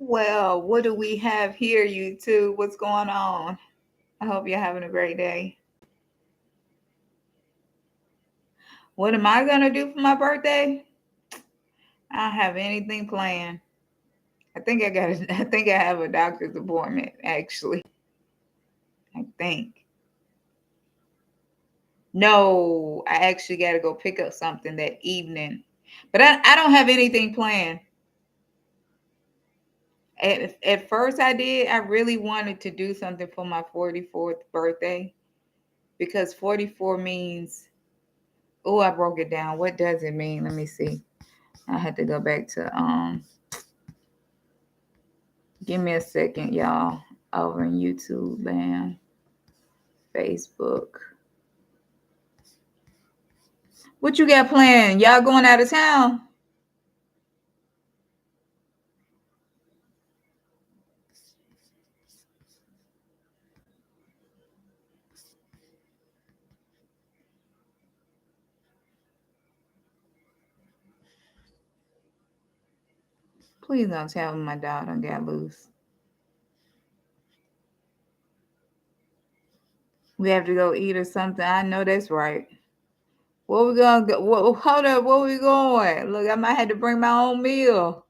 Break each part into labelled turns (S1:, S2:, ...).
S1: Well, what do we have here, YouTube? What's going on? I hope you're having a great day. What am I gonna do for my birthday? I don't have anything planned. I think I got. I think I have a doctor's appointment. Actually, I think. No, I actually got to go pick up something that evening. But I don't have anything planned. At first, I did. I really wanted to do something for my 44th birthday because 44 means. Oh, I broke it down. What does it mean? Let me see. I had to go back to give me a second, y'all. Over in YouTube and Facebook. What you got planned? Y'all going out of town? Please don't tell me my dog done got loose. We have to go eat or something. I know that's right. Where we gonna go? Hold up, where we going? Look, I might have to bring my own meal.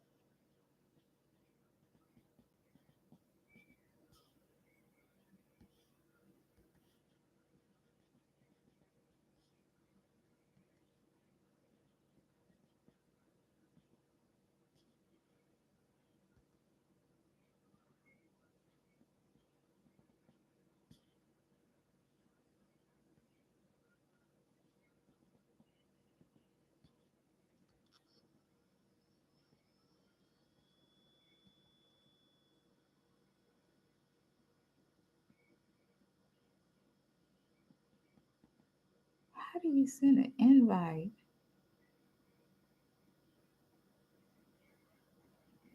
S1: How do you send an invite?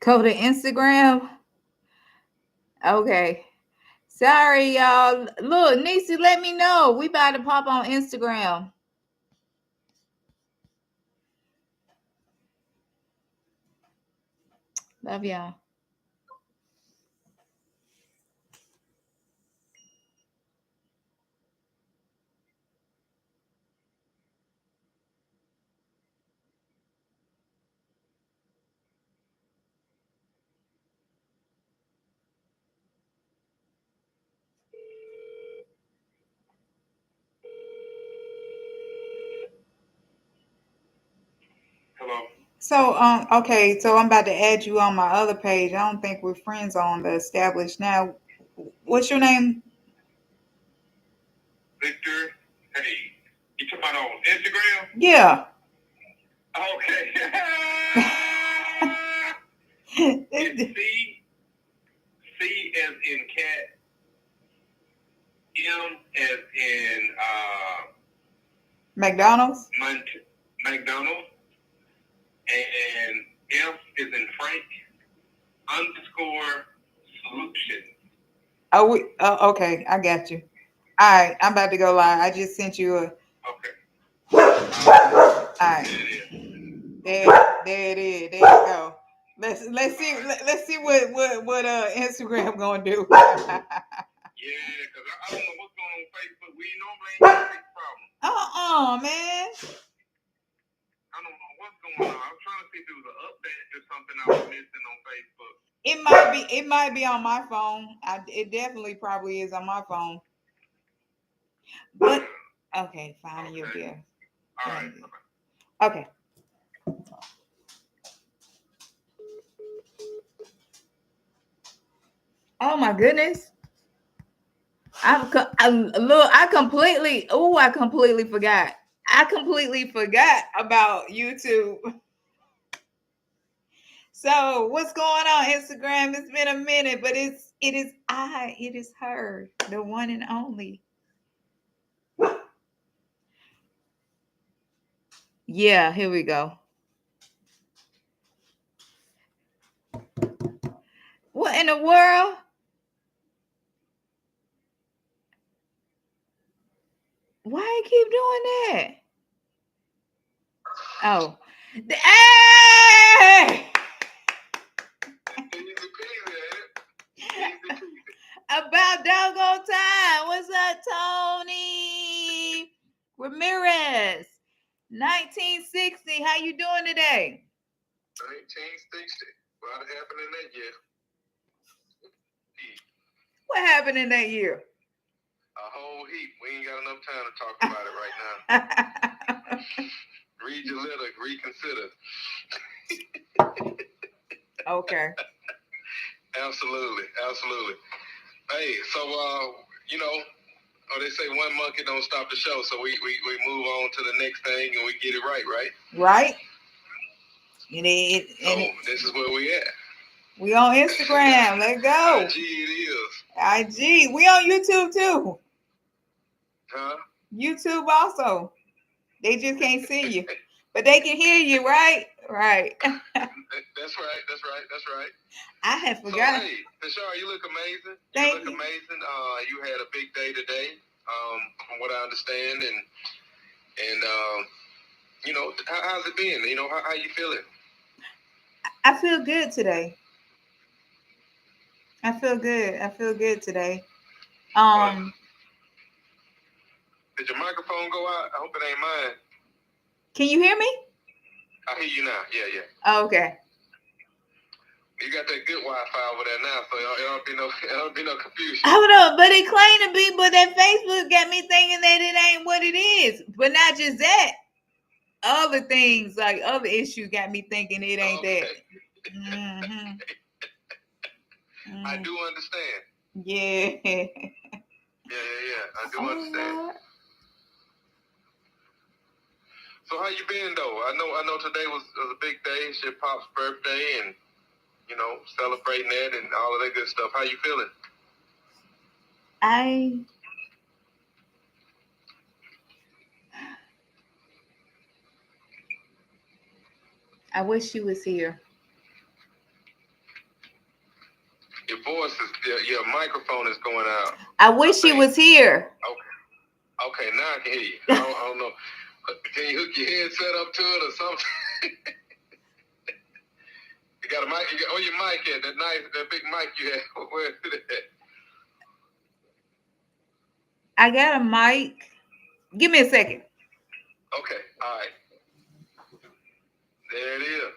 S1: Go to Instagram. Okay. Sorry, y'all. Look, Nisi, let me know. We about to pop on Instagram. Love y'all.
S2: Hello.
S1: So, okay, so I'm about to add you on my other page. I don't think we're friends on the established now. What's your name?
S2: Victor. Hey, you talking about on Instagram?
S1: Yeah.
S2: Okay. It's C as in cat, M as in
S1: McDonald's?
S2: McDonald, and F is in Frank, _solution.
S1: Okay, I got you. All right, I'm about to go live. I just sent you a.
S2: Okay.
S1: All right, there it is. There you go. Let's see what Instagram gonna do.
S2: Yeah, because I don't know what's going on Facebook. We normally ain't got big problem.
S1: Man.
S2: I don't know what's going on. I was trying to see if it was an update or something I was missing on Facebook.
S1: It might be on my phone. It definitely probably is on my phone. But okay, fine, you're there.
S2: All right.
S1: Okay. Oh my goodness. I completely forgot. I completely forgot about YouTube. So what's going on Instagram? It's been a minute, but it is her, the one and only. Yeah, here we go. What in the world? Why I keep doing that? Oh. Hey! About doggone time. What's up, Tony Ramirez? 1960. How you doing today?
S2: 1960. What happened in that year?
S1: What happened in that year?
S2: A whole heap. We ain't got enough time to talk about it right now. Read your letter. Reconsider.
S1: Okay.
S2: Absolutely. Hey, so they say one monkey don't stop the show, so we move on to the next thing and we get it right?
S1: Right.
S2: This is where we at.
S1: We on Instagram. Let's go.
S2: IG it is.
S1: IG. We on YouTube too.
S2: Huh?
S1: YouTube also. They just can't see you, but they can hear you, right? Right.
S2: That's right.
S1: I had forgotten.
S2: So, hey, Tashara, you look amazing.
S1: Thank
S2: you look amazing. You had a big day today, from what I understand, and how's it been? How you feeling?
S1: I feel good today. I feel good today.
S2: Did your microphone go out? I hope it ain't mine.
S1: Can you hear me?
S2: I hear you now. Yeah.
S1: Oh, okay.
S2: You got that good Wi-Fi over there now, so it don't be no confusion.
S1: Hold on, but it claimed to be, but that Facebook got me thinking that it ain't what it is. But not just that, other things like other issues got me thinking it ain't that. Mm-hmm.
S2: I do understand.
S1: Yeah.
S2: Yeah. I do understand.
S1: Lord.
S2: So how you been though? I know today was a big day. It's your pop's birthday, and celebrating that and all of that good stuff. How you feeling?
S1: I wish she was here.
S2: Your voice is your microphone is going out.
S1: I wish she was here.
S2: Okay, now I can hear you. I don't know. Can you hook your headset up to it or something? You got a mic? Where your mic at? That big mic you had. Where is it at?
S1: I got a mic. Give me a second.
S2: Okay, all right. There it is.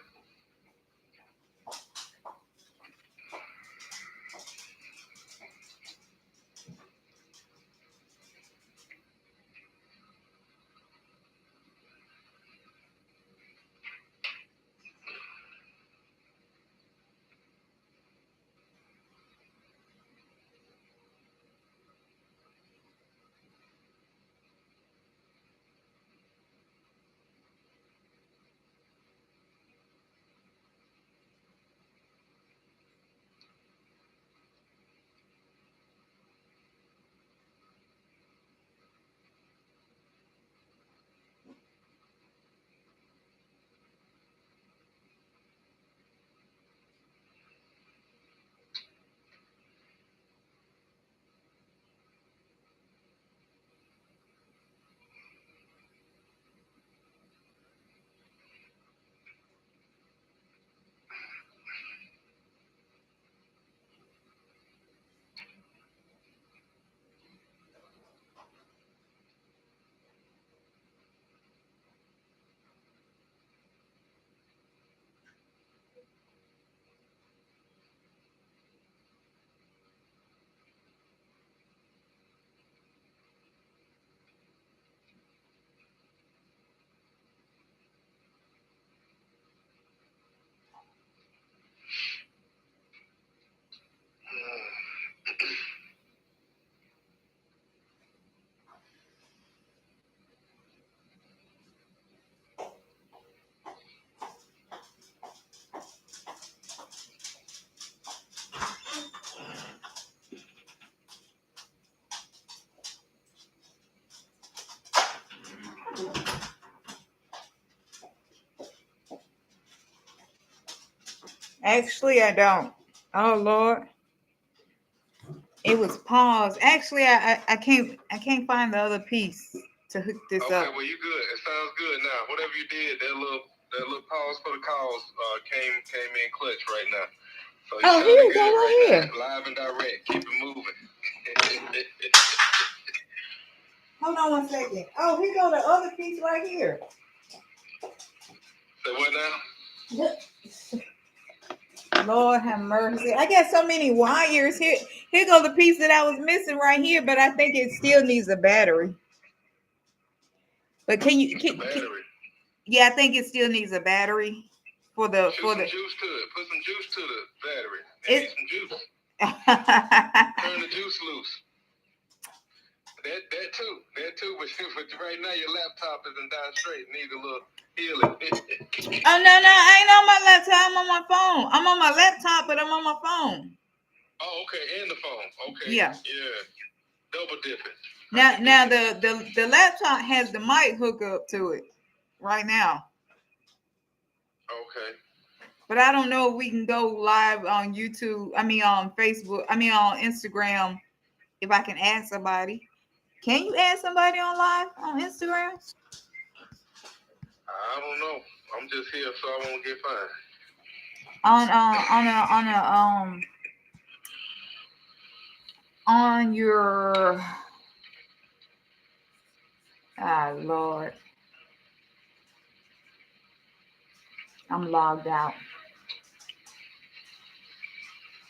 S1: Actually, I don't. Oh Lord. It was paused. Actually, I can't find the other piece to hook this up.
S2: Okay, well you good. It sounds good now. Whatever you did, that little pause for the calls came in clutch right now. So
S1: Oh,
S2: you
S1: here
S2: sounding
S1: you go,
S2: good
S1: right
S2: right
S1: here.
S2: now. Live and direct. Keep it moving.
S1: Hold on one second. Oh, here go the other piece right here.
S2: So what now?
S1: Lord have mercy. I got so many wires here. Here go the piece that I was missing right here, but I think it still needs a battery. But can you yeah, I think it still needs a battery for the
S2: Shoot
S1: for
S2: some
S1: the
S2: juice to it. Put some juice to the battery.
S1: It's-
S2: Need some juice. Turn the juice loose. That too. But right now your laptop isn't down straight. Need a little healing.
S1: Oh no, I ain't on my laptop. I'm on my phone. I'm on my laptop, but I'm on my phone.
S2: Oh, okay, and the phone. Okay.
S1: Yeah.
S2: Double dipping.
S1: Now the laptop has the mic hookup to it right now.
S2: Okay.
S1: But I don't know if we can go live on YouTube. I mean on Facebook. I mean on Instagram. If I can add somebody. Can you add somebody on live on Instagram?
S2: I don't know. I'm just here so I won't get fined.
S1: On your Lord. I'm logged out.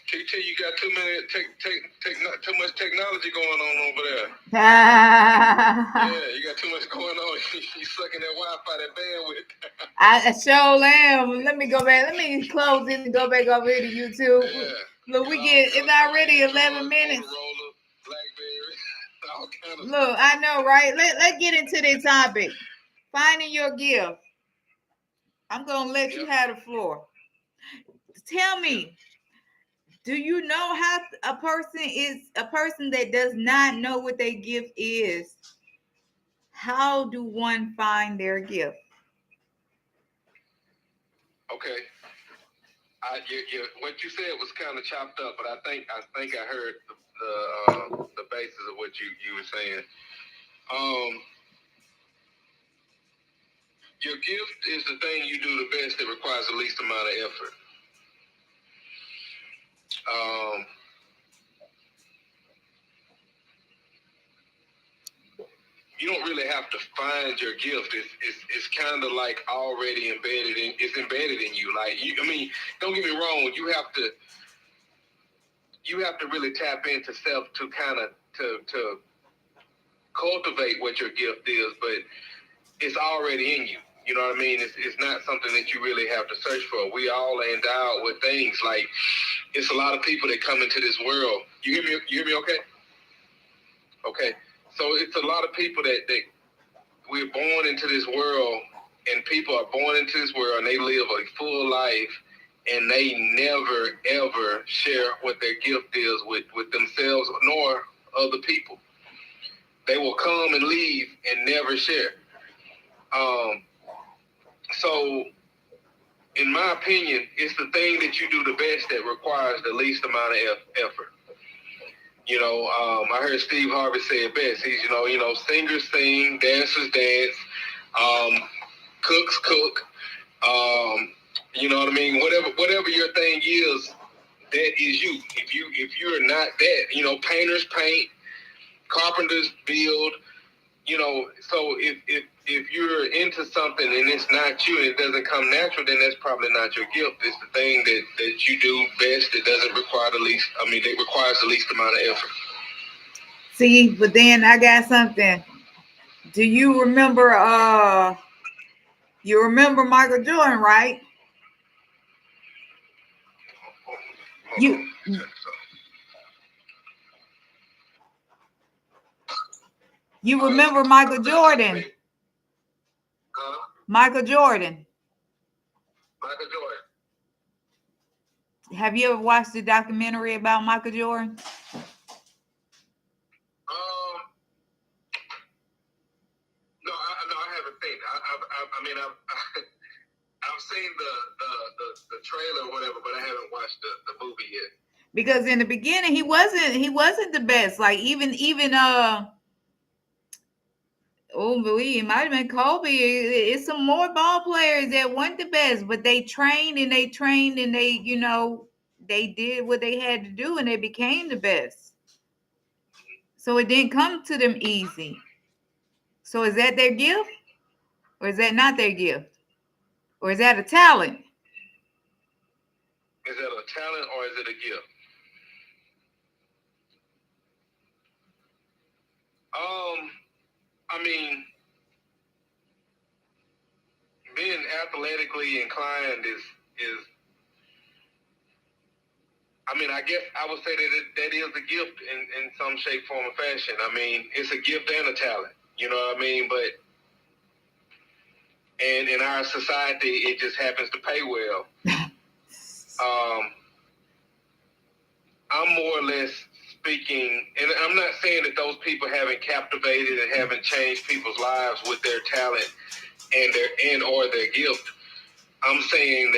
S2: TT, you got too much technology going on over there. Yeah, you got too much going on. You sucking that Wi-Fi, that bandwidth.
S1: I sure am. Let me go back. Let me close this and go back over here to YouTube.
S2: Yeah.
S1: Look, it's already 11 minutes.
S2: All kind of
S1: Look, I know, right? Let's get into this topic. Finding your gift. I'm gonna let you have the floor. Tell me, do you know how a person that does not know what their gift is? How do one find their gift?
S2: Okay. What you said was kind of chopped up, but I think I heard the basis of what you were saying. Your gift is the thing you do the best that requires the least amount of effort. You don't really have to find your gift. It's kind of like already embedded in. It's embedded in you. Don't get me wrong. You have to really tap into self to kind of to cultivate what your gift is, but it's already in you. You know what I mean? It's not something that you really have to search for. We all are endowed with things. Like, it's a lot of people that come into this world. You hear me okay? Okay. So it's a lot of people that we're born into this world, and people are born into this world and they live a full life, and they never ever share what their gift is with themselves nor other people. They will come and leave and never share. So in my opinion, it's the thing that you do the best that requires the least amount of effort. I heard Steve Harvey say it best. He's, singers sing, dancers dance, cooks cook. You know what I mean? Whatever your thing is, that is you. If you're not that, painters paint, carpenters build. So if you're into something and it's not you and it doesn't come natural, then that's probably not your gift. It's the thing that you do best that doesn't require that requires the least amount of effort.
S1: See, but then I got something. Do you remember Michael Jordan, right? You remember Michael Jordan? Michael Jordan. Have you ever watched the documentary about Michael Jordan?
S2: No, I haven't seen it. I've seen the trailer or whatever, but I haven't watched the movie yet.
S1: Because in the beginning, he wasn't the best. Like even it might have been Kobe. It's some more ball players that weren't the best, but they trained and they they did what they had to do and they became the best. So it didn't come to them easy. So is that their gift? Or is that not their gift? Or is that a talent?
S2: Is that a talent or is it a gift? I mean, being athletically inclined is I mean, I guess I would say that is a gift in some shape, form, or fashion. I mean, it's a gift and a talent. You know what I mean? But and in our society, it just happens to pay well. I'm more or less speaking, and I'm not saying that those people haven't captivated and haven't changed people's lives with their talent and or their gift. I'm saying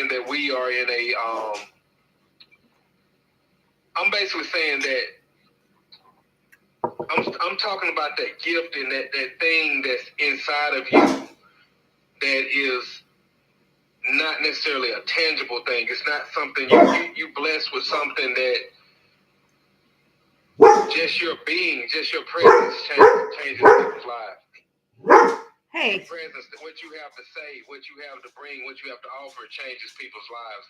S2: that we are in a I'm basically saying that I'm talking about that gift and that thing that's inside of you that is not necessarily a tangible thing. It's not something you blessed with something that just your being, just your presence changes people's lives.
S1: Hey.
S2: Your presence, what you have to say, what you have to bring, what you have to offer changes people's lives.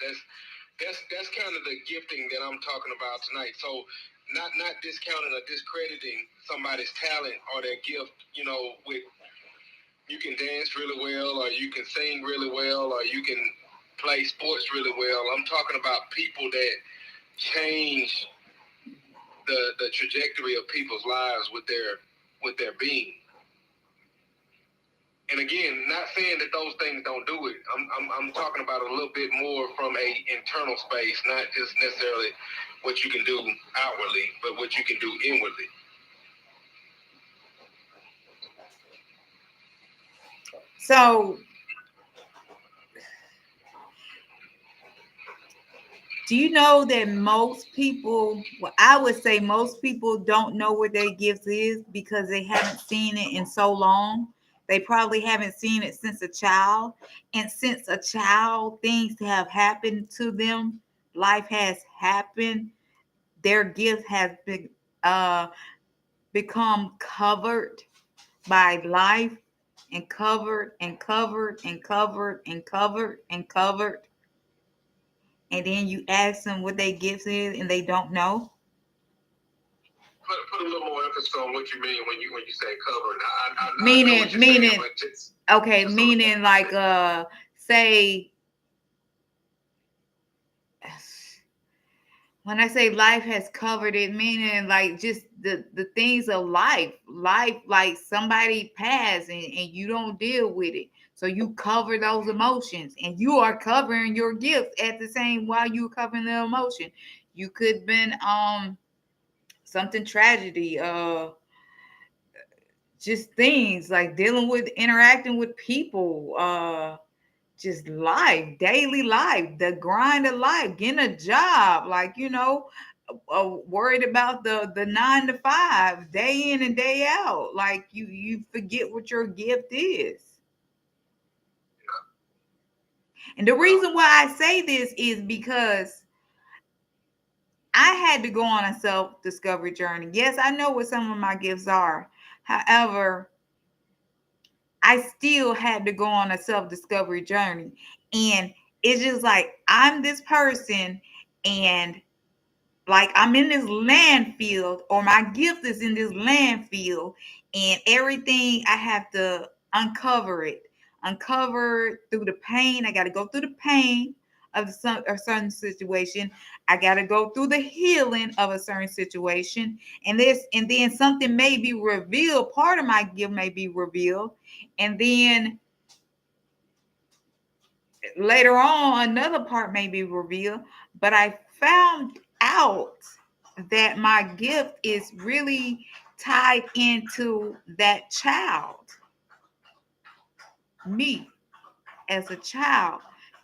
S2: That's kind of the gifting that I'm talking about tonight. So not discounting or discrediting somebody's talent or their gift, you know, with you can dance really well or you can sing really well or you can play sports really well. I'm talking about people that change the trajectory of people's lives with their being. And again, not saying that those things don't do it. I'm talking about a little bit more from a internal space, not just necessarily what you can do outwardly, but what you can do inwardly.
S1: So, do you know that most people, well, I would say most people don't know what their gift is because they haven't seen it in so long. They probably haven't seen it since a child. And since a child, things have happened to them, life has happened, their gift has been become covered by life and covered and covered and covered and covered and covered. And then you ask them what their gift is and they don't know.
S2: Put a little more emphasis on what you mean when you say covered.
S1: Meaning okay, meaning like say when I say life has covered it, meaning like just the things of life like somebody passed and you don't deal with it, so you cover those emotions and you are covering your gift at the same while you covering the emotion. You could have been something tragedy, just things like dealing with interacting with people, just life, daily life, the grind of life, getting a job, like worried about the 9 to 5, day in and day out. Like you forget what your gift is. And the reason why I say this is because I had to go on a self-discovery journey. Yes, I know what some of my gifts are. However, I still had to go on a self-discovery journey. And it's just like I'm this person and like I'm in this landfill, or my gift is in this landfill, and everything I have to uncover through the pain. I got to go through the pain of a certain situation. I got to go through the healing of a certain situation, and then something may be revealed. Part of my gift may be revealed, and then later on another part may be revealed. But I found out that my gift is really tied into that child, me as a child,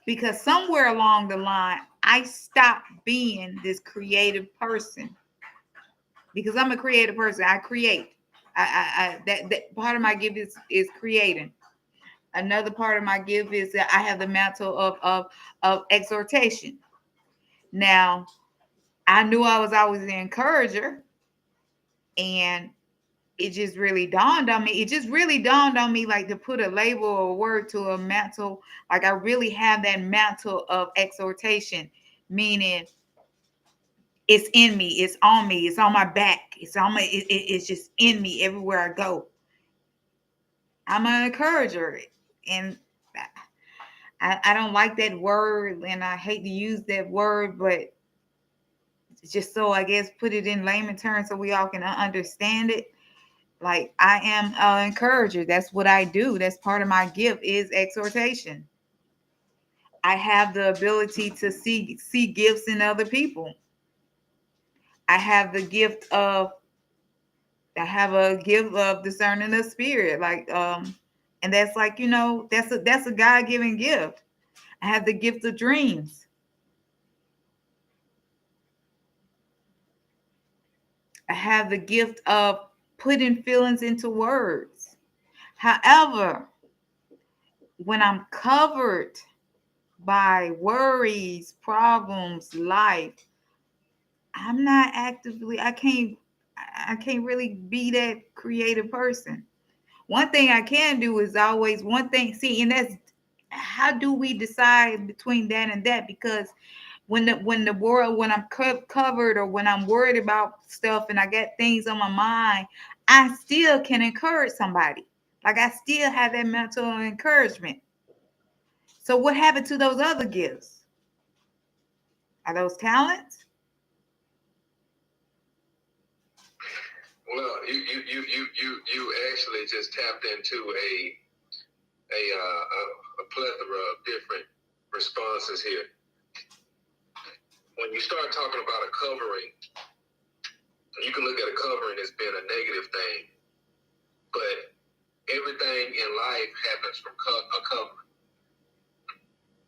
S1: because somewhere along the line I stopped being this creative person, because I'm a creative person. I create. I that part of my gift is creating. Another part of my gift is that I have the mantle of exhortation. Now, I knew I was always an encourager, and it just really dawned on me. It just really dawned on me, like, to put a label or a word to a mantle. Like, I really have that mantle of exhortation, meaning it's in me, it's on me, it's on my back, it's on my, it's just in me everywhere I go. I'm an encourager, and I don't like that word, and I hate to use that word, but just so I guess put it in layman terms so we all can understand it. Like, I am an encourager. That's what I do. That's part of my gift is exhortation. I have the ability to see gifts in other people. I have the gift of I have a gift of discerning the spirit. Like, and that's like, that's a God-given gift. I have the gift of dreams. I have the gift of putting feelings into words. However, when I'm covered by worries, problems, life, I'm not actively, I can't really be that creative person. One thing I can do is always one thing, see, and that's how do we decide between that and that? Because when the world, when I'm covered, or when I'm worried about stuff and I get things on my mind, I still can encourage somebody. Like, I still have that mental encouragement. So what happened to those other gifts? Are those talents?
S2: Well, you actually just tapped into a plethora of different responses here. When you start talking about a covering, you can look at a covering as being a negative thing, but everything in life happens from a covering.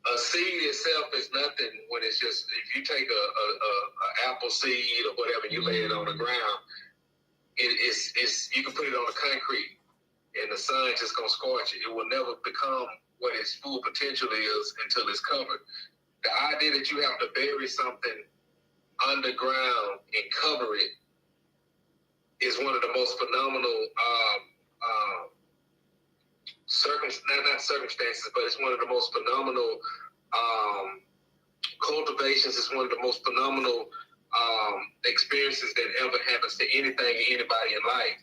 S2: A seed itself is nothing when it's just, if you take a apple seed or whatever, you lay it on the ground, it's you can put it on the concrete and the sun's just gonna scorch it. It will never become what its full potential is until it's covered. The idea that you have to bury something underground and cover it is one of the most phenomenal not circumstances, but it's one of the most phenomenal cultivations. It's one of the most phenomenal experiences that ever happens to anything and anybody in life.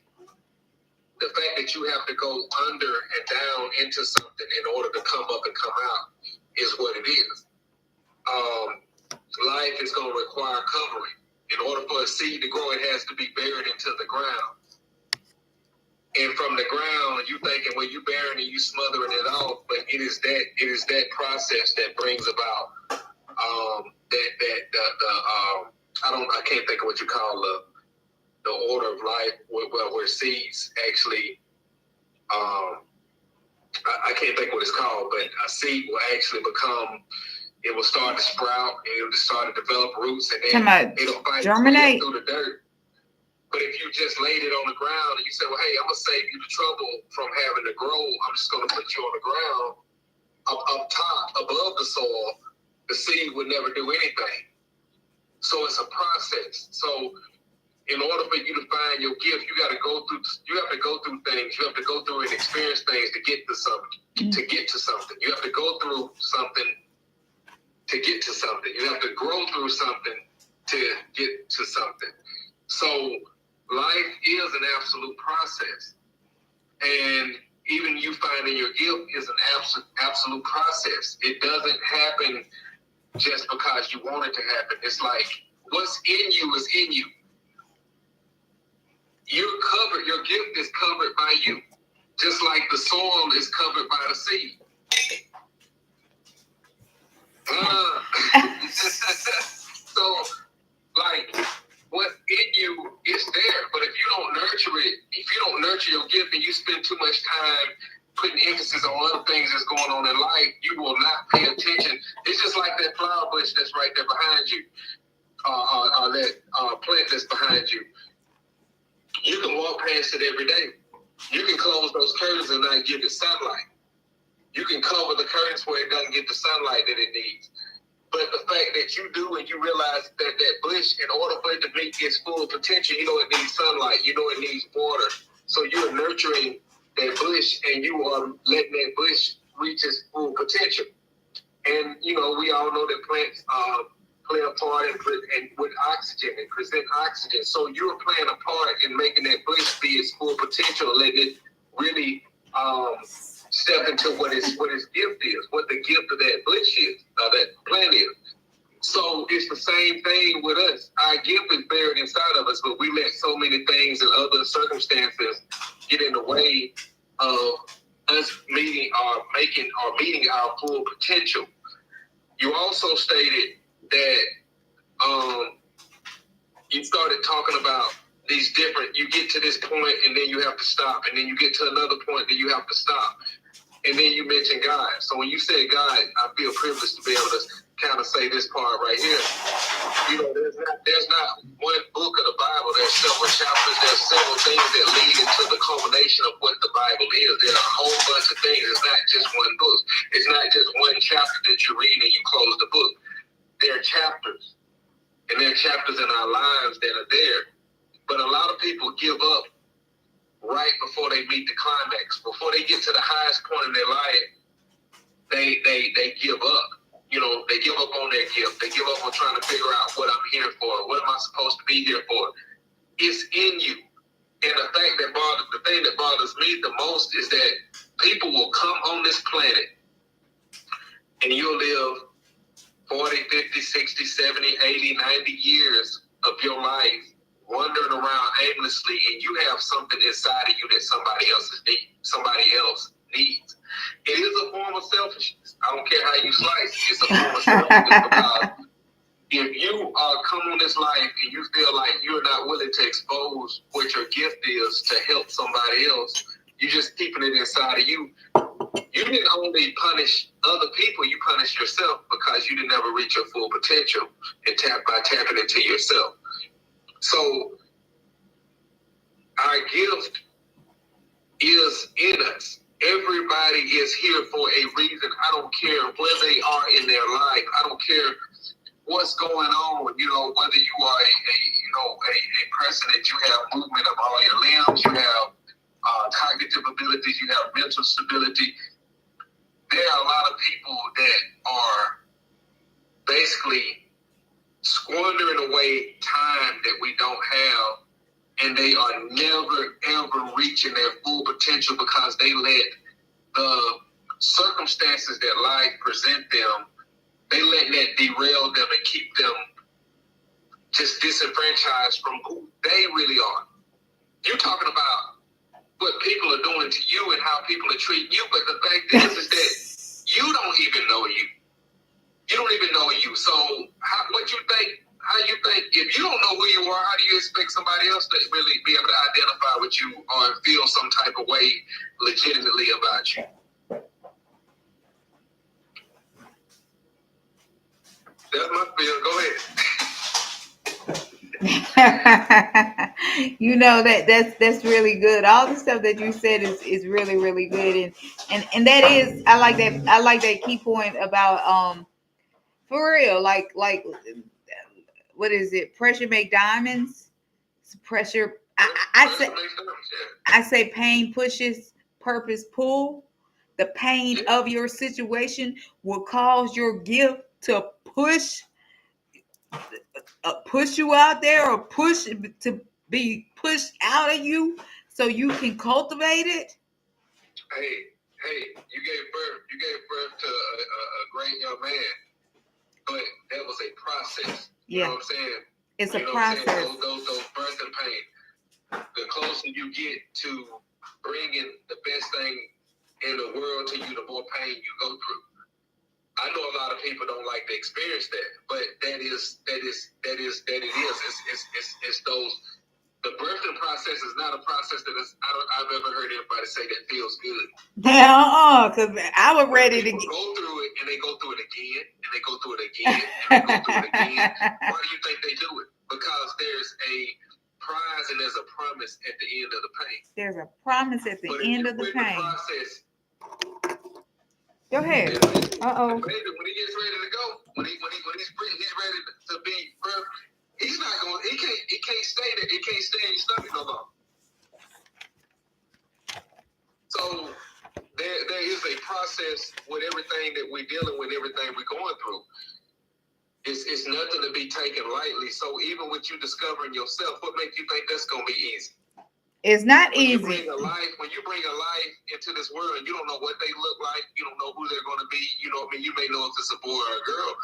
S2: The fact that you have to go under and down into something in order to come up and come out is what it is. Life is going to require covering. In order for a seed to grow, it has to be buried into the ground. And from the ground, you thinking, well, you burying it, you smothering it off, but it is that process that brings about I can't think of what you call the order of life where seeds actually I can't think what it's called, but a seed will actually it will start to sprout, and it will start to develop roots, and then it'll fight
S1: germinate
S2: through the dirt. But if you just laid it on the ground and you say, well, hey, I'm going to save you the trouble from having to grow, I'm just going to put you on the ground up top, above the soil, the seed would never do anything. So it's a process. So in order for you to find your gift, you have to go through things. You have to go through and experience things to get to something. You have to go through something to get to something. You have to grow through something to get to something. So life is an absolute process. And even you finding your gift is an absolute process. It doesn't happen just because you want it to happen. It's like what's in you is in you. You're covered. Your gift is covered by you, just like the soil is covered by the seed. So, like, what's in you is there, but if you don't nurture it, if you don't nurture your gift and you spend too much time putting emphasis on other things that's going on in life, you will not pay attention. It's just like that flower bush that's right there behind you, that plant that's behind you. You can walk past it every day. You can close those curtains and not give it sunlight. You can cover the curtains where it doesn't get the sunlight that it needs. But the fact that you do and you realize that that bush, in order for it to meet its full potential, you know it needs sunlight, you know it needs water. So you're nurturing that bush and you are letting that bush reach its full potential. And, you know, we all know that plants play a part in with oxygen and present oxygen. So you're playing a part in making that bush be its full potential, letting it really step into what its gift is, what the gift of that bush is, that plant is. So it's the same thing with us. Our gift is buried inside of us, but we let so many things and other circumstances get in the way of us meeting our full potential. You also stated that you started talking about these different, you get to this point and then you have to stop, and then you get to another point and you have to stop. And then you mentioned God. So when you say God, I feel privileged to be able to kind of say this part right here. You know, there's not one book of the Bible. There's several chapters. There's several things that lead into the culmination of what the Bible is. There are a whole bunch of things. It's not just one book. It's not just one chapter that you read and you close the book. There are chapters. And there are chapters in our lives that are there. But a lot of people give up right before they meet the climax. Before they get to the highest point in their life, they give up. You know, they give up on their gift. They give up on trying to figure out what I'm here for. What am I supposed to be here for? It's in you. And the thing that bothers me the most is that people will come on this planet and you'll live 40, 50, 60, 70, 80, 90 years of your life wandering around aimlessly, and you have something inside of you that somebody else needs. It is a form of selfishness. I don't care how you slice it. It's a form of selfishness because if you come on this life and you feel like you're not willing to expose what your gift is to help somebody else, you're just keeping it inside of you. You didn't only punish other people, you punish yourself because you didn't ever reach your full potential by tapping into yourself. So our gift is in us. Everybody is here for a reason. I don't care where they are in their life. I don't care what's going on. You know, whether you are a person that you have movement of all your limbs, you have cognitive abilities, you have mental stability. There are a lot of people that are basically squandering away time that we don't have, and they are never, ever reaching their full potential because they let the circumstances that life present them, they let that derail them and keep them just disenfranchised from who they really are. You're talking about what people are doing to you and how people are treating you, but the fact is that you don't even know you. You don't even know you. So how you think, if you don't know who you are, how do you expect somebody else to really be able to identify with you or feel some type of way legitimately about you? That's my feel. Go ahead.
S1: You know, that's really good. All the stuff that you said is really, really good, and that is, I like that key point about for real, like what is it? Pressure make diamonds. Pressure. I say pain pushes, purpose pull. The pain of your situation will cause your gift to push you out there, or push to be pushed out of you so you can cultivate it.
S2: Hey, you gave birth to a great young man, but that was a process. You know what I'm saying?
S1: It's a process.
S2: Those birthing pain. The closer you get to bringing the best thing in the world to you, the more pain you go through. I know a lot of people don't like to experience that, but that is it is. It's those. The birthing process is not a process that I've ever heard anybody say that feels good.
S1: Because I was ready to
S2: go through it, and they go through it again, and they go through it again, and they go through it again. Why do you think they do it? Because there's a prize and there's a promise at the end of the pain.
S1: There's a promise at the end of the pain. Go ahead.
S2: And
S1: Uh-oh.
S2: baby, when he gets ready to go, when he's ready to be birth, he's not going. He can't stay there. He can't stay in your stomach no more. So there is a process with everything that we're dealing with, everything we're going through. It's nothing to be taken lightly. So even with you discovering yourself, what makes you think that's going to be easy?
S1: It's not
S2: when
S1: easy.
S2: When you bring a life into this world, you don't know what they look like. You don't know who they're going to be. You know what I mean? You may know if it's a boy or a girl.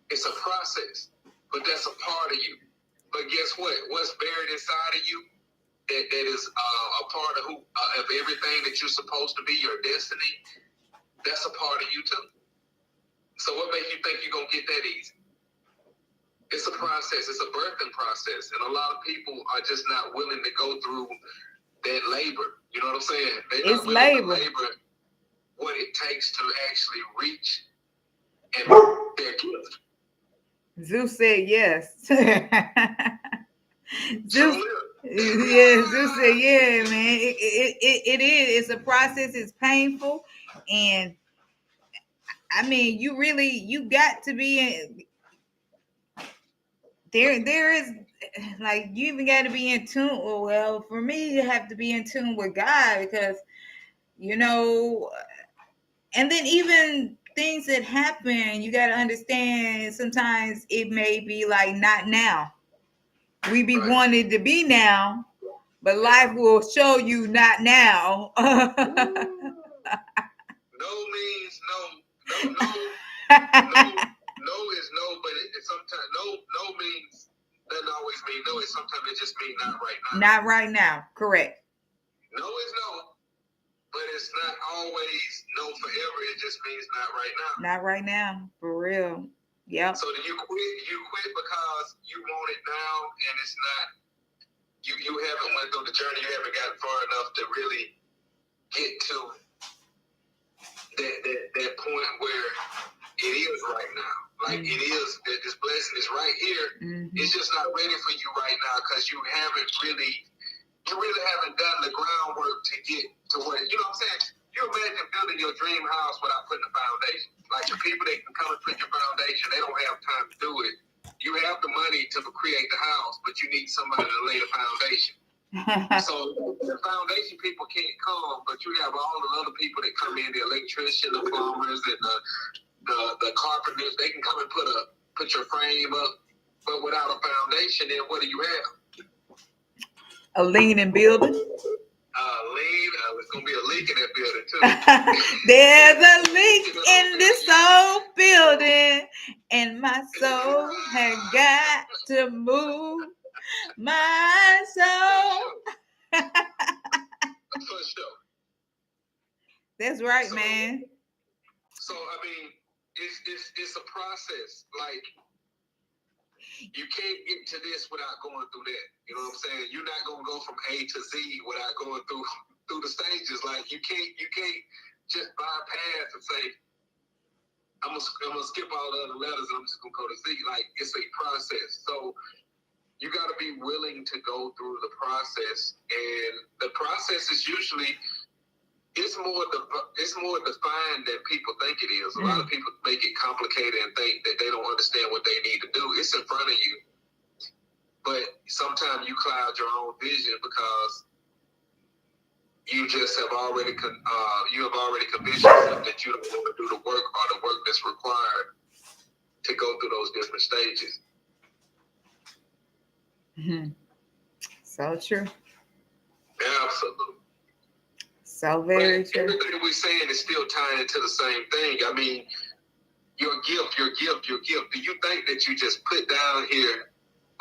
S2: It's a process, but that's a part of you. But guess what? What's buried inside of you that is a part of of everything that you're supposed to be, your destiny, that's a part of you too. So what makes you think you're going to get that easy? It's a process. It's a birthing process. And a lot of people are just not willing to go through that labor. You know what I'm saying? They're not willing to labor what it takes to actually reach and their gift.
S1: Zeus said yes. Zeus, Zeus said, yeah, man. It is. It's a process. It's painful. And I mean, you got to be in there is like you even got to be in tune. Well, for me, you have to be in tune with God because and then even things that happen, you got to understand sometimes it may be like not now. We be wanted to be now, but life will show you not now.
S2: No means no. No is no, but sometimes no means doesn't always mean no. It sometimes it just means not right now.
S1: Not right now, correct.
S2: No is no, but it's not always no forever. It just means not right now.
S1: Not right now, for real. Yeah.
S2: So do you quit? You quit because you want it now, and it's not. You haven't went through the journey. You haven't gotten far enough to really get to that point where it is right now. Like it is, this blessing is right here. Mm-hmm. It's just not ready for you right now because you really haven't done the groundwork to get to where, you know what I'm saying? You imagine building your dream house without putting a foundation. Like the people that can come and put your foundation, they don't have time to do it. You have the money to create the house, but you need somebody to lay the foundation. So the foundation people can't come, but you have all the other people that come in, the electrician, the plumbers, and the carpenters. They can come and put your frame up, but without a foundation, then what do you have?
S1: A leaning building.
S2: There's gonna be a leak in that building too.
S1: There's a leak in this old building, and my soul has got to move. My soul.
S2: For sure.
S1: That's right, man.
S2: So I mean, it's a process. Like you can't get to this without going through that. You know what I'm saying? You're not gonna go from A to Z without going through the stages. Like you can't just bypass and say, I'm gonna skip all the other letters and I'm just gonna go to Z. Like it's a process. So you got to be willing to go through the process, and the process is usually it's more defined than people think it is. A lot of people make it complicated and think that they don't understand what they need to do. It's in front of you, but sometimes you cloud your own vision because you just have already convinced yourself that you don't want to do the work or the work that's required to go through those different stages.
S1: Mm-hmm. So true.
S2: Absolutely.
S1: So very true.
S2: Everything we're saying is still tying into the same thing. I mean, your gift. Do you think that you just put down here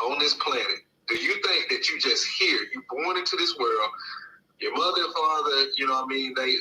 S2: on this planet? Do you think that you just here? You born into this world. Your mother and father, you know what I mean? They